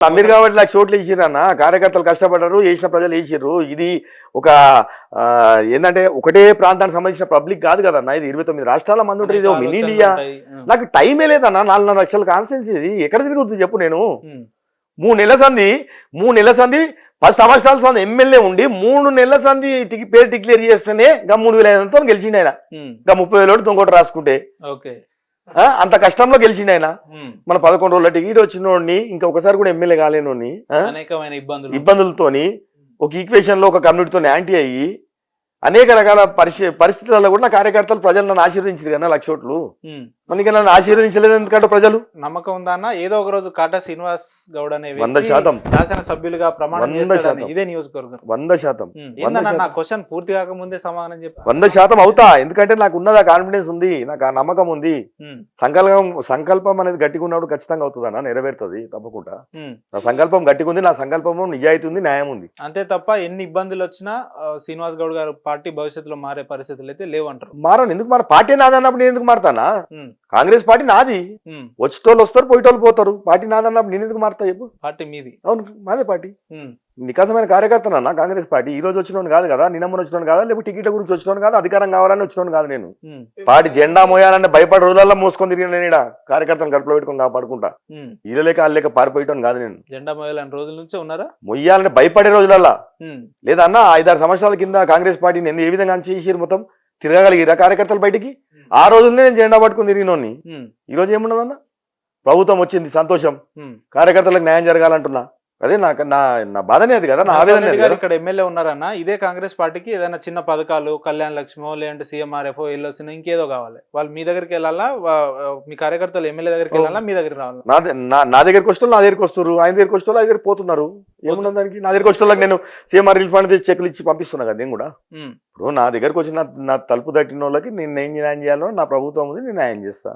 మీరు కాబట్టి 1,00,000 ఓట్లు వేసిరన్న కార్యకర్తలు కష్టపడ్డారు, వేసిన ప్రజలు వేసిర్రు. ఇది ఒక ఏంటంటే ఒకటే ప్రాంతానికి సంబంధించిన పబ్లిక్ కాదు కదన్న, ఇది 29 రాష్ట్రాల మంది ఉంటుంది. ఇది మినీ ఇండియా. నాకు టైమే లేదన్న, 4.5 లక్షల కాన్స్టిట్యున్సీ ఇది ఎక్కడ తిరుగుతుంది చెప్పు. నేను 3 నెలల సంది 10 సంవత్సరాల సంది ఎమ్మెల్యే ఉండి 3 నెలల సంది పేరు డిక్లేర్ చేస్తేనే గా 3,500తో గెలిచిండు ఆయన. గా 30,000 ఇంకోటి రాసుకుంటే అంత కష్టంలో గెలిచిండు ఆయన. మన 11 రోజుల టికెట్ వచ్చినోడిని ఇంకొకసారి కూడా ఎమ్మెల్యే కాలేనోడిని ఇబ్బందులతోని ఒక ఈక్వేషన్ లో ఒక కమ్యూనిటీతో యాంటీ అయ్యి అనేక రకాల పరిస్థితులలో కూడా నా కార్యకర్తలు ప్రజలు నన్ను ఆశీర్వదించారు కదా 1,00,000 ఓట్లు. మనకి నన్ను ఆశీర్వదించలేదు ఎందుకంటే ప్రజలు నమ్మకం ఉందా అన్న? ఏదో ఒక రోజు కాటా శ్రీనివాస్ గౌడ్ అనే 100% శాసనసభ్యులుగా ప్రమాణం చేస్తారని ఇదే నియోజకవర్గం 100% నా క్వశ్చన్ పూర్తి కాకముందే సమాధానం చెప్పి 100% అవుతా. ఎందుకంటే నాకు ఉన్నది ఆ కాన్ఫిడెన్స్ ఉంది, నాకు ఆ నమ్మకం ఉంది. సంకల్పం అనేది గట్టిగా ఉన్నప్పుడు ఖచ్చితంగా అవుతుంది అన్న, నెరవేరుతుంది తప్పకుండా. నా సంకల్పం గట్టిగా ఉంది, నా సంకల్పం నిజాయితీ ఉంది, న్యాయం ఉంది. అంతే తప్ప ఎన్ని ఇబ్బందులు వచ్చినా శ్రీనివాస్ గౌడ్ గారు పార్టీ భవిష్యత్తులో మారే పరిస్థితులు అయితే లేవంటారు. మారను ఎందుకు, మన పార్టీ నాది అన్నప్పుడు నేను ఎందుకు మారుతానా? కాంగ్రెస్ పార్టీ నాది, వచ్చేటోళ్ళు వస్తారు పోయేటోళ్ళు పోతారు. పార్టీ నాదన్నప్పుడు నేను ఎందుకు మారుతా చెప్పు? పార్టీ మీది. అవును, మాదే పార్టీ. నికాసమైన కార్యకర్తనన్నా కాంగ్రెస్ పార్టీ. ఈ రోజు వచ్చినోడు కాదు కదా, నిన్నమ్మని వచ్చినోడు కాదా, లేకపోతే టికెట్ గురించి వచ్చినోడు కాదు, అధికారం కావాలని వచ్చినోడు కాదు. నేను పార్టీ జెండా మోయాలంటే భయపడి రోజులలో మోసుకొని తిరిగిన నేను కార్యకర్తను గడుపులో పెట్టుకుని కాపాడుకుంటా. ఇళ్ళలేక వాళ్ళలేక పారిపోయటం కాదు. నేను జెండా మోయాలని రోజుల నుంచే ఉన్నారా? మొయ్యాలంటే భయపడే రోజులల్లా లేదా అన్న. 5-6 సంవత్సరాల కింద కాంగ్రెస్ పార్టీని ఏ విధంగా చేసిరు, మొత్తం తిరగగలిగిరా కార్యకర్తలు బయటికి? ఆ రోజులనే నేను జెండా పట్టుకుని తిరిగినోని. ఈ రోజు ఏమున్నదన్న, ప్రభుత్వం వచ్చింది సంతోషం, కార్యకర్తలకు న్యాయం జరగాలంటున్నా. అదే నాకు నా బాధనే అది కదా, నా ఆవేదన. ఇక్కడ ఎమ్మెల్యే ఉన్నారన్న, ఇదే కాంగ్రెస్ పార్టీకి ఏదైనా చిన్న పథకాలు, కళ్యాణ లక్ష్మో లేదంటే సీఎంఆర్ఎఫ్ ఎల్ఓసీ ఇంకేదో కావాలి, వాళ్ళు మీ దగ్గరికి వెళ్ళాలా? మీ కార్యకర్తలు ఎమ్మెల్యే దగ్గరికి వెళ్ళాలా, మీ దగ్గరికి రావాలా? నా దగ్గరికి వస్తారు, నా దగ్గరికి వస్తారు, ఆయన దగ్గరికి వస్తారు, ఆయన దగ్గర పోతున్నారు. ఏమున్నది దానికి? నా దగ్గరికి వచ్చేళ్ళకి నేను సీఎంఆర్ రిలీఫ్ ఫండ్ చెక్లు ఇచ్చి పంపిస్తున్నా కదా నేను కూడా. ఇప్పుడు నా దగ్గరకు వచ్చిన నా తలుపు తట్టిన వాళ్ళకి నేను ఏం న్యాయం చేయాలో నా ప్రభుత్వం ఉంది, నేను న్యాయం చేస్తా.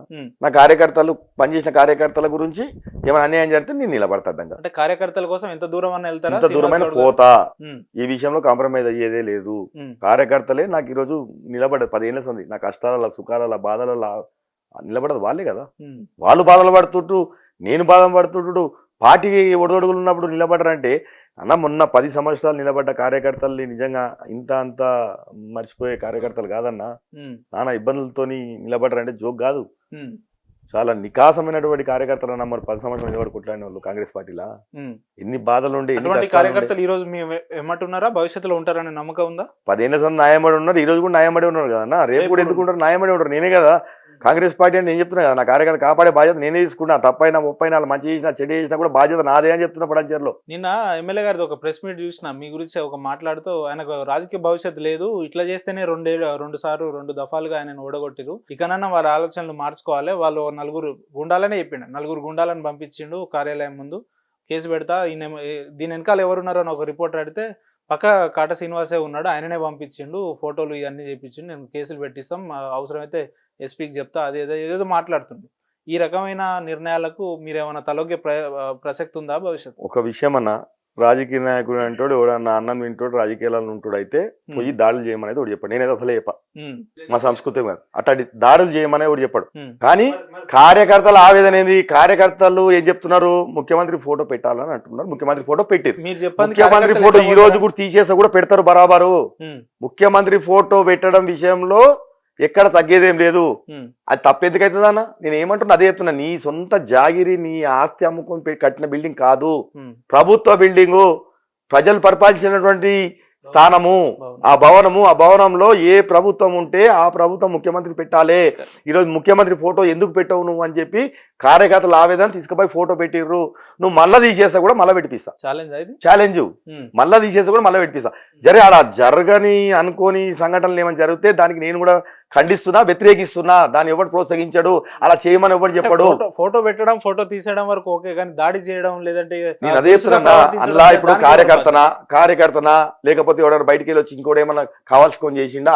నా కార్యకర్తలు పనిచేసిన కార్యకర్తల గురించి ఏమైనా అన్యాయం జరిగితే నేను నిలబడతాను. అంటే కార్యకర్తల కోసం ఎంత దూరం అన్న వెళ్తారా? ఎంత దూరమైన పోతా, ఈ విషయంలో కాంప్రమైజ్ అయ్యేదే లేదు. కార్యకర్తలే నాకు ఈరోజు నిలబడదు. 10 ఏళ్ళ సంది నా కష్టాల సుఖాల బాధల నిలబడదు వాళ్ళే కదా. వాళ్ళు బాధలు పడుతుంటూ నేను బాధ పడుతుంటూ పార్టీకి ఒడదొడుగులు ఉన్నప్పుడు నిలబడరంటే అన్న, మొన్న 10 సంవత్సరాలు నిలబడ్డ కార్యకర్తల్ని నిజంగా ఇంత అంత మర్చిపోయే కార్యకర్తలు కాదన్నా. నానా ఇబ్బందులతోని నిలబడరంటే జోక్ కాదు. చాలా నికాసమైనటువంటి కార్యకర్తలు అన్న. మరి 10 సంవత్సరాలు నిలబడుకుంటున్న వాళ్ళు కాంగ్రెస్ పార్టీలా ఎన్ని బాధలు ఉండే. కార్యకర్తలు ఈ రోజు ఏమంటున్నారా? భవిష్యత్తులో ఉంటారనే నమ్మకం ఉందా? 10 ఏళ్ళ సంది న్యాయమడి ఉన్నారు, ఈ రోజు కూడా న్యాయమడి ఉన్నారు కదన్నా. రేపు కూడా ఎందుకుంటారు? న్యాయమడి ఉంటారు. నేనే కదా కాంగ్రెస్ పార్టీ అని నేను చెప్తున్నా కదా. నా కార్యకర్త కాపాడే బాధ్యత నేనే తీసుకున్నా. తప్పైనా ముప్పైనా మంచి చేసినా చెడు చేసినా కూడా బాధ్యత నాదే అని చెప్తున్నా పడంచేరులో. నిన్న ఎమ్మెల్యే గారిది ఒక ప్రెస్ మీట్ చూసిన మీ గురించి ఒక మాట్లాడుతూ, ఆయనకు రాజకీయ భవిష్యత్తు లేదు, ఇట్లా చేస్తేనే 2 దఫాలుగా ఆయన ఓడగొట్టిరు, ఇకనన్నా వారి ఆలోచనలు మార్చుకోవాలి. వాళ్ళు 4 గుండాలనే చెప్పిండు, 4 గుండాలను పంపించిండు కార్యాలయం ముందు, కేసు పెడతా, దీని వెనకాల ఎవరున్నారో అని ఒక రిపోర్టర్ అడిగితే పక్క కాటా శ్రీనివాసే ఉన్నాడు, ఆయననే పంపించిండు, ఫోటోలు ఇవన్నీ చేయించిండు, నేను కేసులు పెట్టిస్తాం, అవసరమైతే ఎస్పీకి చెప్తా, ఏదేదో మాట్లాడుతుంది. ఈ రకమైన నిర్ణయాలకు మీరేమైనా తలొగ్గే ప్రసక్తి ఉందా భవిష్యత్తు? ఒక విషయం అన్న, రాజకీయ నాయకుడు అంటాడు, ఎవడన్నా అన్నం వింటాడు, రాజకీయాలను ఉంటాడు, అయితే పోయి దాడులు చేయమనేది ఒకటి చెప్పాడు. నేనైతే అసలే చెప్పా, మా సంస్కృతి కాదు అట్లాంటి దాడులు చేయమనే ఒకటి చెప్పాడు. కానీ కార్యకర్తల ఆవేదన ఏంది? కార్యకర్తలు ఏం చెప్తున్నారు? ముఖ్యమంత్రి ఫోటో పెట్టాలని అంటున్నారు. ముఖ్యమంత్రి ఫోటో పెట్టారు. ముఖ్యమంత్రి ఫోటో ఈ రోజు కూడా తీసేసా కూడా పెడతారు బరాబరు. ముఖ్యమంత్రి ఫోటో పెట్టడం విషయంలో ఎక్కడ తగ్గేదేం లేదు. అది తప్పెందుకైతుందన్న? నేను ఏమంటున్నా అదే చెప్తున్నా. నీ సొంత జాగిరి, నీ ఆస్తి అమ్ముకొని కట్టిన బిల్డింగ్ కాదు, ప్రభుత్వ బిల్డింగు, ప్రజలు పరిపాలించినటువంటి స్థానము, ఆ భవనంలో ఏ ప్రభుత్వం ఉంటే ఆ ప్రభుత్వం ముఖ్యమంత్రి పెట్టాలి. ఈరోజు ముఖ్యమంత్రి ఫోటో ఎందుకు పెట్టవు నువ్వు అని చెప్పి కార్యకర్తల ఆవేదన తీసుకుపోయి ఫోటో పెట్టిర్రు. నువ్వు మళ్ళా తీసేస్తా కూడా మళ్ళీ పెట్టిస్తా, ఛాలెంజ్ మళ్ళా తీసేస్తా కూడా మళ్ళీ పెట్టిస్తా. అలా జరగని అనుకోని సంఘటనలు ఏమైనా జరిగితే దానికి నేను కూడా ఖండిస్తున్నా, వ్యతిరేకిస్తున్నా. దాన్ని ఎవరు ప్రోత్సహించాడు, అలా చేయమని ఎవరు చెప్పాడు? ఫోటో పెట్టడం, ఫోటో తీసేయడం వరకు ఓకే, కానీ దాడి చేయడం లేదంటే నేను అదే చెప్తున్నా. అలా ఇప్పుడు కార్యకర్తనా లేకపోతే ఎవరైనా బయటికి వెళ్ళి వచ్చి ఇంకోటి ఏమన్నా కావాల్సుకొని చేసిండా?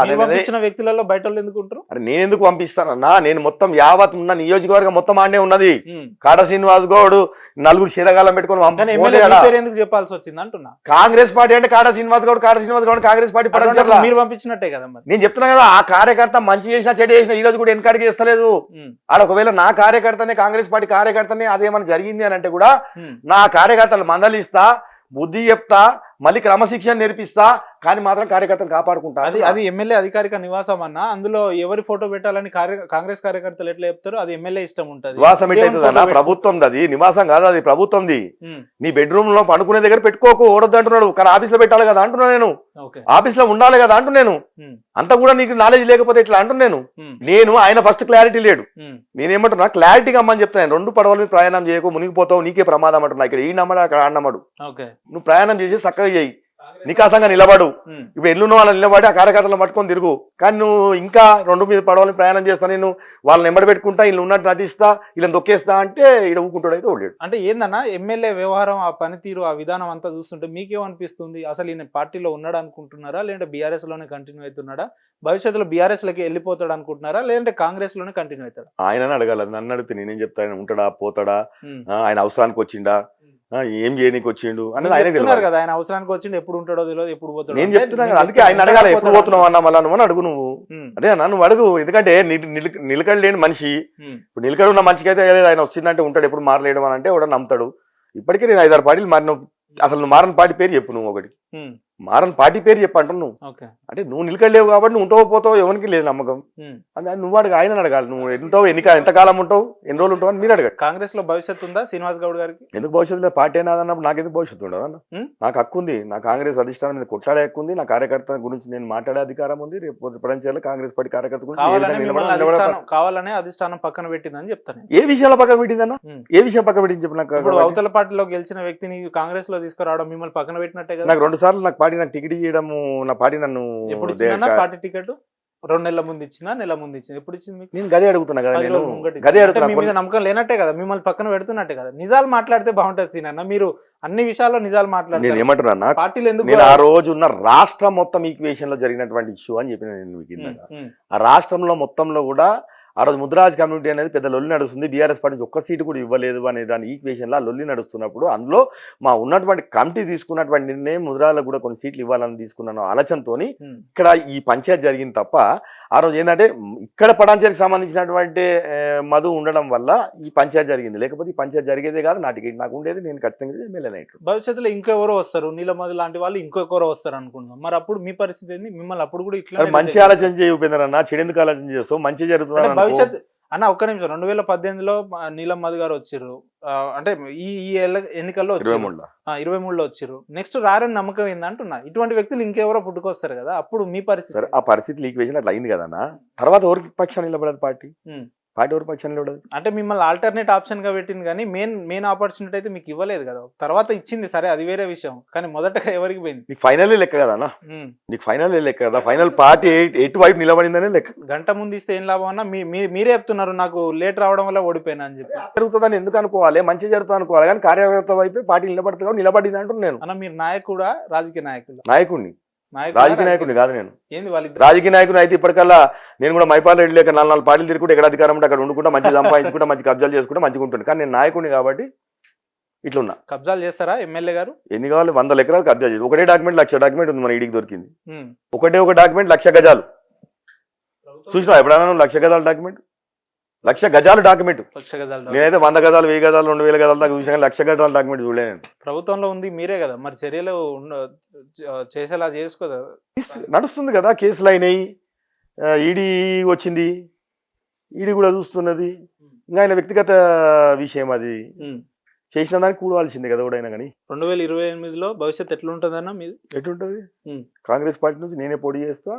వ్యక్తులలో బయట ఎందుకు ఉంటారు? అరే నేను ఎందుకు పంపిస్తానన్నా? నేను మొత్తం యావత్ ఉన్న నియోజకవర్గం మొత్తం ఆడనే ఉన్నది. ఉన్నది. కాట శ్రీనివాస్ గౌడ్ నలుగురు శీలగాలం పెట్టుకొని కానీ పోతే ఎమ్మెల్యే ఆడ పేరు ఎందుకు చెప్పాల్సి వచ్చింది అంటున్నా. కాంగ్రెస్ పార్టీ అంటే కాట శ్రీనివాస్ గౌడ్ కాంగ్రెస్ పార్టీ పడగల మీరు పంపించినట్టే కదా మరి. నేను చెప్తున్నా కదా, ఆ కార్యకర్త మంచి చేసినా చెడు చేసినా ఈ రోజు కూడా వెనకాడికి చేస్తలేదు. ఆడ ఒకవేళ నా కార్యకర్తనే కాంగ్రెస్ పార్టీ కార్యకర్తనే అదేమన్నా జరిగింది అని అంటే కూడా నా కార్యకర్తలు మందలిస్తా, బుద్ధి చెప్తా, మళ్ళీ క్రమశిక్షణ నేర్పిస్తా, కానీ మాత్రం కార్యకర్తలు కాపాడుకుంటా. అది ఎమ్మెల్యే అధికారిక నివాసం అన్న, అందులో ఎవరి ఫోటో పెట్టాలని కాంగ్రెస్ కార్యకర్తలు ఎట్లా చెప్తారో అది ఎమ్మెల్యే ఇష్టం ఉంటుంది. నివాసం ఎట్లయితుందన్న, ప్రభుత్వం అది నివాసం కాదు, అది ప్రభుత్వంది. నీ బెడ్రూమ్ లో పడుకునే దగ్గర పెట్టుకోకు, ఓడొద్దు అంటున్నాడు, కానీ ఆఫీస్ లో పెట్టాలి కదా అంటున్నా నేను. ఆఫీస్ లో ఉండాలి కదా అంటున్నాను. అంత కూడా నీకు నాలెడ్జ్ లేకపోతే ఇట్లా అంటున్నాను నేను. ఆయన ఫస్ట్ క్లారిటీ లేడు. నేనేమంటున్నా, క్లారిటీగా అమ్మని చెప్తాను. రెండు పడవల మీద ప్రయాణం చేయకు, మునిగిపోతావు, నీకే ప్రమాదం అంటున్నా. ఇక్కడ ఈ నమ్మడు, అక్కడ ఆ నమ్మడు. నువ్వు ప్రయాణం చేసి చక్కగా చేయి, నికాసంగా నిలబడు. ఇప్పుడు ఎల్లున్న వాళ్ళని నిలబడి ఆ కార్యకర్తలను పట్టుకొని తిరుగు. కానీ నువ్వు ఇంకా రెండు మీద పడవలని ప్రయాణం చేస్తా, నేను వాళ్ళని ఎంబడి పెట్టుకుంటా, వీళ్ళు ఉన్నట్టు నటిస్తా, వీళ్ళని దొక్కేస్తా అంటే ఈడ ఊకుంటాడు అయితే ఓడాడు. అంటే ఏందన్నా ఎమ్మెల్యే వ్యవహారం, ఆ పనితీరు, ఆ విధానం అంతా చూస్తుంటే మీకేమనిపిస్తుంది? అసలు ఈయన పార్టీలో ఉన్నాడు అనుకుంటున్నారా, లేదంటే బీఆర్ఎస్ లోనే కంటిన్యూ అవుతున్నాడా? భవిష్యత్తులో బీఆర్ఎస్ లకి వెళ్ళిపోతాడు అనుకుంటున్నారా, లేదంటే కాంగ్రెస్ లోనే కంటిన్యూ అవుతాడా? ఆయనని అడగాలి, నన్ను అడిగితే నేనేం చెప్తా. ఆయన ఉంటాడా, పోతాడా, ఆయన అవసరానికి వచ్చిండా, ఏం చేయడానికి వచ్చిండు అనేది ఆయన చెప్తున్నారు కదా. ఆయన అవసరానికి వచ్చిండు, ఎప్పుడు ఉంటాడో తెలియదు, ఎప్పుడు పోతాడో. నేను చెప్తున్నా కదా, అందుకే ఆయన అడగాలి, ఎప్పుడు పోతున్నావు అన్న మళ్ళా నువ్వు అడుగు. నువ్వు అదే నన్ను అడుగు, ఎందుకంటే నిలకడ లేని మనిషి. ఇప్పుడు నిలకడ ఉన్న మనిషికి అయితే ఆయన వచ్చిందంటే ఉంటాడు, ఎప్పుడు మారలేడు అని అంటే కూడా నమ్ముతాడు. ఇప్పటికే నేను 5-6 పార్టీలు మారిన. అసలు నువ్వు మారని పార్టీ పేరు చెప్పు, నువ్వు ఒకటి మారని పార్టీ పేరు చెప్పంటావు నువ్వు. అంటే నువ్వు నిలకడలేవు కాబట్టి నువ్వు ఉంటావో పోతావో ఎవరికి లేదు నమ్మకం. అంటే నువ్వు అడగ, ఆయన అడగాలి. నువ్వు ఉంటావు, ఎంతకాలం ఉంటావు, ఎన్ని రోజులు ఉంటావు అని మీరు అడగండి. కాంగ్రెస్ లో భవిష్యత్తు ఉందా శ్రీనివాస్ గౌడ్ గారికి? ఎందుకు భవిష్యత్తు లేదు? పార్టీ అయినా అన్నప్పుడు నాకెందుకు భవిష్యత్తు ఉండదు అన్న? నాకు హక్కు ఉంది, నా కాంగ్రెస్ అధిష్టానం మీద కొట్లాడే హక్కు ఉంది, నా కార్యకర్త గురించి నేను మాట్లాడే అధికారం ఉంది. రేపు ప్రపంచాల్లో కాంగ్రెస్ పార్టీ కార్యకర్త గురించి కావాలనే అధిష్టానం పక్కన పెట్టిందని చెప్తాను. ఏ విషయాల పక్కన పెట్టిందన్న? ఏ విషయం పక్కన పెట్టింది చెప్పు నాకు. అవతల పార్టీలో గెలిచిన వ్యక్తిని కాంగ్రెస్ లో తీసుకురావడం, మిమ్మల్ని పక్కన పెట్టినట్టే కదా. నాకు 2 సార్లు నాకు పార్టీ నాకు టికెట్ ఇవ్వడము, నా పార్టీ నన్ను ఎప్పుడు ఇచ్చిందన్న పార్టీ టికెట్? 2 నెలల ముందు ఇచ్చిందా, నెల ముందు ఇచ్చింది? ఎప్పుడు ఇచ్చింది మీకు? నేను గదే అడుగుతున్నా కదా, నేను గదే అడుగుతున్నా. మీ మీద నమ్మకం లేనట్టే కదా, మిమ్మల్ని పక్కన పెడుతున్నట్టే కదా. నిజాలు మాట్లాడితే బాగుంటది సీనన్న. మీరు అన్ని విషయాల్లో నిజాలు మాట్లాడారు. నేను ఏమంటున్నా, పార్టీలు ఎందుకు? నేను ఆ రోజు ఉన్న రాష్ట్రం మొత్తం ఈక్వేషన్ లో జరిగినటువంటి ఇష్యూ అని చెప్పిన నేను. ఆ రాష్ట్రంలో మొత్తంలో కూడా ఆ రోజు ముద్రాజ్ కమ్యూనిటీ అనేది పెద్ద లొల్లి నడుస్తుంది. బీఆర్ఎస్ పార్టీ ఒక్క సీటు కూడా ఇవ్వలేదు అనే దాని ఈక్వేషన్ లో లొల్లి నడుస్తున్నప్పుడు అందులో మా ఉన్నటువంటి కమిటీ తీసుకున్నటువంటి నిర్ణయం ముద్రాలకు కూడా కొన్ని సీట్లు ఇవ్వాలని తీసుకున్నాను ఆలోచనతో ఇక్కడ ఈ పంచాయతీ జరిగింది తప్ప ఆ రోజు ఏంటంటే ఇక్కడ పటాంచరికి సంబంధించినటువంటి మధు ఉండడం వల్ల ఈ పంచాయతీ జరిగింది. లేకపోతే ఈ పంచాయతీ జరిగేదే కాదు. నా టికెట్ నాకు ఉండేది, నేను ఖచ్చితంగా ఎమ్మెల్యే. భవిష్యత్తులో ఇంకెవరో వస్తారు, నీలమధు లాంటి వాళ్ళు ఇంకొకరో వస్తారు అనుకుంటున్నాం. మరి అప్పుడు మీ పరిస్థితి ఏంది? మిమ్మల్ని అప్పుడు కూడా ఇట్లా మంచి ఆలోచన చేయ ఉపేంద్రన్న, చెడెందుకు ఆలోచన చేస్తావు? మంచి జరుగుతుంది భవిష్యత్తు అన్న. ఒక్క నిమిషం, 2018లో నీలమధు గారు వచ్చారు, అంటే ఈ ఎన్నికల్లో 23లో వచ్చారు. నెక్స్ట్ రారని నమ్మకం ఏందంటున్నా. ఇటువంటి వ్యక్తులు ఇంకెవరో పుట్టుకొస్తారు కదా, అప్పుడు మీ పరిస్థితి? ఆ పరిస్థితి ఈక్వేషన్ అట్లా అయింది కదన్నా. తర్వాత ఎవరికి పక్షాన్ని నిలబడదు పార్టీ ఎవరి పక్షాన్ని నిలబడదు. అంటే మిమ్మల్ని ఆల్టర్నేట్ ఆప్షన్ గా పెట్టింది కానీ మెయిన్ ఆపర్చునిటీ అయితే మీకు ఇవ్వలేదు కదా. తర్వాత ఇచ్చింది సరే, అది వేరే విషయం. కానీ మొదటగా ఎవరికి పోయింది? నీకు ఫైనల్ లెక్క కదా అన్న, నీకు ఫైనల్ లెక్క కదా. ఫైనల్ పార్టీ ఎటువైపు నిలబడిందనే లెక్క. గంట ముందు ఇస్తే ఏం లాభం అన్న? మీరే చెప్తున్నారు నాకు లేట్ రావడం వల్ల ఓడిపోయినా అని చెప్పి. జరుగుతుందని ఎందుకు అనుకోవాలి? మంచి జరుగుతుంది అనుకోవాలి. కానీ కార్యకర్త వైపు పార్టీ నిలబడుతుంది, నిలబడింది అంటున్నాను నేను. అన్న మీరు నాయకుడా, రాజకీయ నాయకుడిని? రాజకీయ నాయకుడిని కాదు నేను. ఏంది వాళ్ళు రాజకీయ నాయకుని అయితే ఇప్పటికల్లా నేను కూడా మైపాల్ రెడ్డి లేక 4 పార్టీలు తిరుగుకుంటే ఎక్కడ అధికారం ఉంటే అక్కడ ఉండుకుంటా, మంచి సంపాదించుకుంటా, మంచి కబ్జాలు చేసుకుంటా మంచిగా ఉంటుంది. కానీ నేను నాయకుడిని కాబట్టి ఇట్లున్నా. కబ్జాలు చేస్తారా ఎమ్మెల్యే గారు? ఎన్ని కావాలి? 100 ఎకరాలు కబ్జా చేసి ఒకటే డాక్యుమెంట్ 1,00,000 డాక్యుమెంట్ ఉంది మన ఈడికి దొరికింది. ఒక డాక్యుమెంట్ 1,00,000 గజాలు. చూసినా ఎప్పుడైనా 1,00,000 గజాల డాక్యుమెంట్? 1,00,000 గజాలు డాక్యుమెంట్. నేనైతే 100 గజాలు, 1000 గజాలు, 2000 గజాలు దాకా చూసాను. 1,00,000 గజాల డాక్యుమెంట్ చూడలేను. ప్రభుత్వంలో ఉంది మీరే కదా, మరి చర్యలు చేసేలా చేసుకోదా? నడుస్తుంది కదా, కేసులు అయినాయి, ఈడీ వచ్చింది, ఈడీ కూడా చూస్తున్నది. ఇంకా ఆయన వ్యక్తిగత విషయం అది. చేసిన దానికి కూడవలసిందే కదా ఎవడైనా కానీ. 2028లో భవిష్యత్తు ఎట్లుంటుందన్నా మీది? ఎట్లుంటది? కాంగ్రెస్ పార్టీ నుంచి నేనే పోటీ చేస్తా,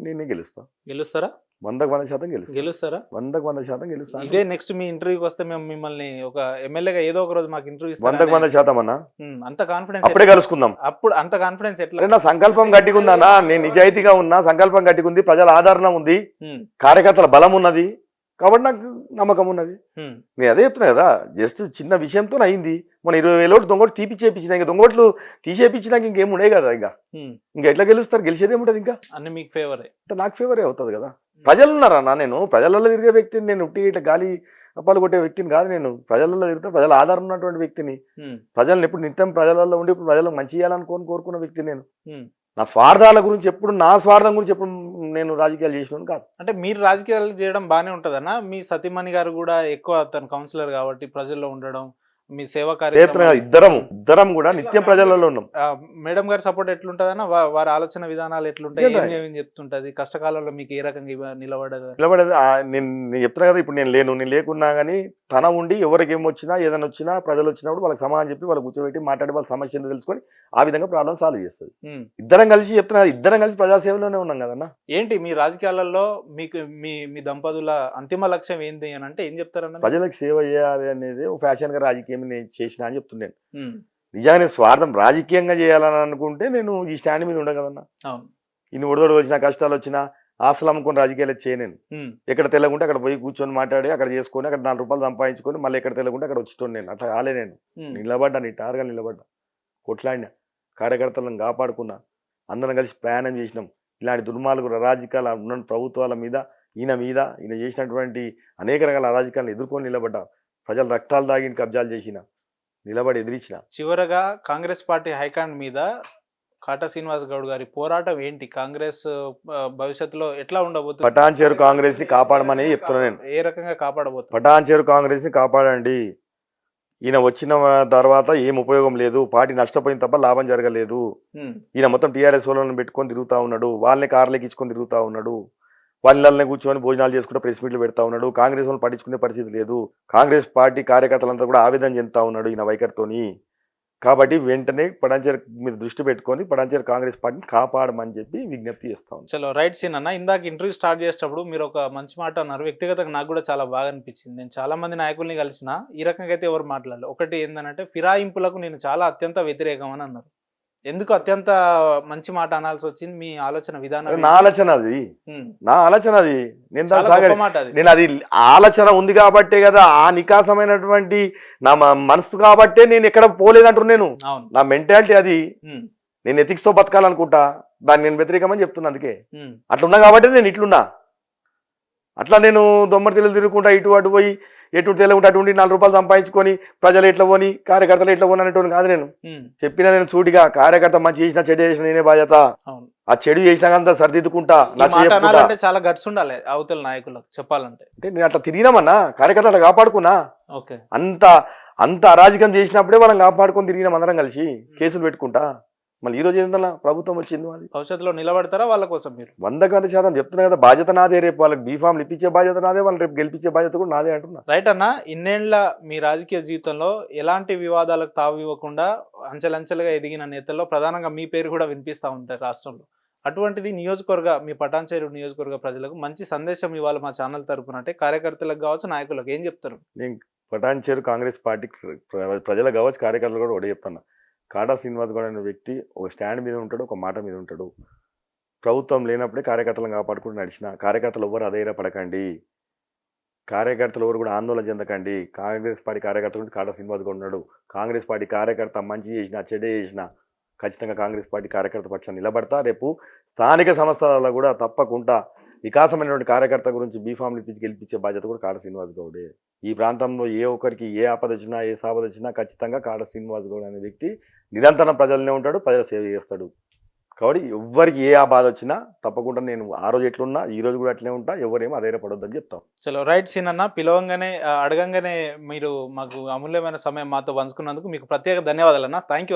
నేనే గెలుస్తా. గెలుస్తారా? 100% గెలుస్తారా? 100% గెలుస్తా. ఇదే నెక్స్ట్ మీ ఇంటర్వ్యూకి వస్తే మేము మిమ్మల్ని ఒక ఎమ్మెల్యేగా ఏదో ఒక రోజు మాకు ఇంటర్వ్యూ 100% అన్నా. అంత కాన్ఫిడెన్స్ అప్పుడే కలుసుకుందాం. అప్పుడు అంత కాన్ఫిడెన్స్ ఎట్లా? నా సంకల్పం గట్టిగుందన్నా, నేను నిజాయితీగా ఉన్నా, సంకల్పం గట్టిగుంది, ప్రజల ఆదరణ ఉంది, కార్యకర్తల బలం ఉన్నది కాబట్టి నాకు నమ్మకం ఉన్నది. నేను అదే చెప్తున్నా కదా, జస్ట్ చిన్న విషయంతో అయింది. మన 20,000 ఓట్లు దొంగోట్లు తీపిచ్చేపించిన, ఇంకా దొంగోట్లు తీసేపించినాక ఇంకేం ఉండే కదా. ఇంకా ఎట్లా గెలుస్తారు? గెలిచేది ఏముంటది? ఇంకా అన్ని మీకు ఫేవరే. నాకు ఫేవరే అవుతుంది కదా. ప్రజలు ఉన్నారన్నా, నేను ప్రజలలో తిరిగే వ్యక్తిని. నేను ఉట్టి ఇట్లా గాలి తప్పాలు కొట్టే వ్యక్తిని కాదు నేను. ప్రజలలో తిరుగుతా, ప్రజల ఆధారం ఉన్నటువంటి వ్యక్తిని. ప్రజలను ఎప్పుడు నిత్యం ప్రజలలో ఉండి ఇప్పుడు ప్రజలకు మంచి చేయాలనుకోని కోరుకున్న వ్యక్తి నేను. నా స్వార్థాల గురించి ఎప్పుడు, నా స్వార్థం గురించి ఎప్పుడు నేను రాజకీయాలు చేసినాను కాదు. అంటే మీరు రాజకీయాలు చేయడం బాగానే ఉంటదన్నా. మీ సతీమణి గారు కూడా ఎక్కువ తన కౌన్సిలర్ కాబట్టి ప్రజల్లో ఉండడం, మీ సేవా కార్యక్రమం, ఇద్దరం కూడా నిత్యం ప్రజలలో ఉన్నాం. మేడం గారి సపోర్ట్ ఎట్లుంటదన్నా? వారి ఆలోచన విధానాలు ఎట్లుంటాయి, ఏమేమి చెప్తుంటది, కష్టకాలంలో మీకు ఏ రకంగా నిలబడేది? నేను చెప్తున్నా కదా, ఇప్పుడు నేను లేకున్నా కానీ తన ఉండి ఎవరికి ఏమొచ్చినా ఏదైనా వచ్చినా ప్రజలు వచ్చినప్పుడు వాళ్ళకి సమాధానం చెప్పి వాళ్ళకి కూర్చోబెట్టి మాట్లాడి వాళ్ళ సమస్య ఏంటో తెలుసుకొని ఆ విధంగా ప్రాబ్లం సాల్వ్ చేస్తుంది. ఇద్దరం కలిసి చెప్తున్నా, ఇద్దరం కలిసి ప్రజాసేవలోనే ఉన్నాం కదన్నా. ఏంటి మీ రాజకీయాలలో మీకు మీ దంపతుల అంతిమ లక్ష్యం ఏంటి అని అంటే ఏం చెప్తారన్న? ప్రజలకు సేవ చేయాలి అనేది ఒక ఫ్యాషన్ గా రాజకీయం నేను చేసిన అని చెప్తున్నాను. నిజంగా స్వార్థం రాజకీయంగా చేయాలని అనుకుంటే నేను ఈ స్టాండ్ మీద ఉండ కదన్నా. ఇన్ని ఒడిదొడి వచ్చినా కష్టాలు వచ్చినా ఆస్తులు అమ్ముకొని రాజకీయాలు చేయలేను. ఎక్కడ తెల్లగుంటే అక్కడ పోయి కూర్చొని మాట్లాడి అక్కడ చేసుకొని అక్కడ 4 రూపాయలు సంపాదించుకొని మళ్ళీ ఎక్కడ తెల్లగుంటే అక్కడ వచ్చేటోను నేను. అట్లా కాలే నేను. నిలబడ్డా, నీ టార్గా నిలబడ్డా, కొట్లాడినా, కార్యకర్తలను కాపాడుకున్నా, అందరం కలిసి ప్రయాణం చేసినాం. ఇలాంటి దుర్మార్గుల అరాజకాల ఉన్న ప్రభుత్వాల మీద ఈయన చేసినటువంటి అనేక రకాల అరాజకాలను ఎదుర్కొని నిలబడ్డా. ప్రజల రక్తాలు దాగి కబ్జాలు చేసిన, నిలబడి ఎదిరించిన. చివరగా కాంగ్రెస్ పార్టీ హైకమాండ్ మీద కాటా శ్రీనివాస్ గౌడ్ గారి పోరాటం ఏంటి? కాంగ్రెస్ భవిష్యత్తులో ఎట్లా ఉండబోతుంది? పటాన్చేరు కాంగ్రెస్ ని కాపాడమని చెప్తున్నా నేను. ఏ రకంగా కాపాడబోతుంది? పటాన్చేరు కాంగ్రెస్ ని కాపాడండి. ఈయన వచ్చిన తర్వాత ఏం ఉపయోగం లేదు, పార్టీ నష్టపోయిన తప్ప లాభం జరగలేదు. ఈయన మొత్తం టీఆర్ఎస్ వాళ్ళని పెట్టుకొని తిరుగుతా ఉన్నాడు, వాళ్ళని కార్లకి ఇచ్చుకొని తిరుగుతా ఉన్నాడు, వాళ్ళని కూర్చొని భోజనాలు చేసుకుంటే ప్రెస్ మీట్లు పెడతా ఉన్నాడు. కాంగ్రెస్ వాళ్ళు పట్టించుకునే పరిస్థితి లేదు. కాంగ్రెస్ పార్టీ కార్యకర్తలంతా కూడా ఆవేదన చెందుతా ఉన్నాడు ఈయన వైఖరితోని. కాబట్టి వెంటనే పటాన్చేరు మీద దృష్టి పెట్టుకొని పటాన్చేరు కాంగ్రెస్ పార్టీని కాపాడమని చెప్పి విజ్ఞప్తి చేస్తా ఉన్నాం. చలో రైట్ సీన్ అన్న. ఇందాక ఇంటర్వ్యూ స్టార్ట్ చేసేటప్పుడు మీరు ఒక మంచి మాట అన్నారు. వ్యక్తిగతంగా నాకు కూడా చాలా బాగా అనిపించింది. నేను చాలా మంది నాయకుల్ని కలిసిన ఈ రకంగా అయితే ఎవరు మాట్లాడలేదు. ఒకటి ఏంటంటే ఫిరాయింపులకు నేను చాలా అత్యంత వ్యతిరేకం అని అన్నారు. ఎందుకు అత్యంత మంచి మాట అనాల్సి వచ్చింది? మీ ఆలోచన విధానం? నా ఆలోచన అది నేను అది ఆలోచన ఉంది కాబట్టే కదా, ఆ నికాసమైనటువంటి నా మనసు కాబట్టే నేను ఎక్కడ పోలేదంటున్నాను. నా మెంటాలిటీ అది. నేను ఎథిక్స్ తో బతకాలనుకుంటా, దాన్ని నేను వ్యతిరేకమని చెప్తున్నా. అందుకే అట్లున్నా కాబట్టి నేను ఇట్లున్నా. అట్లా నేను దొమ్మరి తెలు తిరుగుకుంటా ఇటు అటు పోయి ఎటు తెలకుంటే అటువంటి 4 రూపాయలు సంపాదించుకొని ప్రజలు ఎట్లా పోని కార్యకర్తలు ఎట్లా పోని అనేటువంటి కాదు. నేను చెప్పినా, నేను చూటిగా కార్యకర్త మంచి చేసినా చెడు చేసిన నేనే బాధ్యత. ఆ చెడు చేసినాకంతా సరిదిద్దుకుంటా. చాలా గట్స్ ఉండాలి అవతల నాయకులకు చెప్పాలంటే. అంటే నేను అట్లా తిరిగినామన్నా, కార్యకర్త అట్లా కాపాడుకున్నా. అంత అరాజకం చేసినప్పుడే వాళ్ళని కాపాడుకొని తిరిగినాం అందరం కలిసి, కేసులు పెట్టుకుంటా. మళ్ళీ ఈ రోజు ఏంటన్నా ప్రభుత్వం వచ్చింది, అది భవిష్యత్తులో నిలబడతారా వాళ్ళ కోసం? మీరు 100% చెప్తున్నా కదా, బాధ్యత నాదే. రేపు వాళ్ళకి బీఫామ్లు ఇప్పించే బాధ్యత నాదే, వాళ్ళని రేపు గెలిపించే బాధ్యత కూడా నాదే అంటున్నా. రైట్ అన్న. ఇన్నేళ్ల మీ రాజకీయ జీవితంలో ఎలాంటి వివాదాలకు తావు ఇవ్వకుండా అంచెలంచెలుగా ఎదిగిన నేతల్లో ప్రధానంగా మీ పేరు కూడా వినిపిస్తూ ఉంటారు రాష్ట్రంలో. అటువంటిది మీ పటాన్చేరు నియోజకవర్గ ప్రజలకు మంచి సందేశం ఇవ్వాలి మా ఛానల్ తరపున అంటే కార్యకర్తలకు కావచ్చు, నాయకులకు ఏం చెప్తారు? నేను పటాన్చేరు కాంగ్రెస్ పార్టీ ప్రజలకు కావచ్చు, కార్యకర్తలు కూడా ఒకటే చెప్తున్నా. కాటా శ్రీనివాస్ గౌడ్ అనే వ్యక్తి ఒక స్టాండ్ మీద ఉంటాడు, ఒక మాట మీద ఉంటాడు. ప్రభుత్వం లేనప్పుడే కార్యకర్తలను కాపాడుకుంటూ నడిచిన. కార్యకర్తలు ఎవరు అధైర్యపడకండి, కార్యకర్తలు ఎవరు కూడా ఆందోళన చెందకండి. కాంగ్రెస్ పార్టీ కార్యకర్త గురించి కాటా శ్రీనివాస్ గౌడ్ ఉన్నాడు. కాంగ్రెస్ పార్టీ కార్యకర్త మంచి చేసినా చెడే చేసినా ఖచ్చితంగా కాంగ్రెస్ పార్టీ కార్యకర్త పక్షాన్ని నిలబడతా. రేపు స్థానిక సంస్థలలో కూడా తప్పకుండా వికాసమైనటువంటి కార్యకర్త గురించి బీఫామ్లు ఇప్పించి గెలిపించే బాధ్యత కూడా కాటా శ్రీనివాస్ గౌడే. ఈ ప్రాంతంలో ఏ ఒక్కరికి ఏ ఆపద వచ్చినా ఏ సాపద వచ్చినా ఖచ్చితంగా కాటా శ్రీనివాస్ గౌడ్ అనే వ్యక్తి నిరంతరం ప్రజలనే ఉంటాడు, ప్రజల సేవ చేస్తాడు. కాబట్టి ఎవరికి ఏ బాధ వచ్చినా తప్పకుండా నేను ఆ రోజు ఎట్లున్నా ఈ రోజు కూడా అట్లనే ఉంటా, ఎవరేమో అధైర్యపడొద్దని చెప్తాం. చలో రైట్ సీన్ అన్న. పిలవంగానే అడగంగానే మీరు మాకు అమూల్యమైన సమయం మాతో పంచుకున్నందుకు మీకు ప్రత్యేక ధన్యవాదాలు అన్న. Thank you.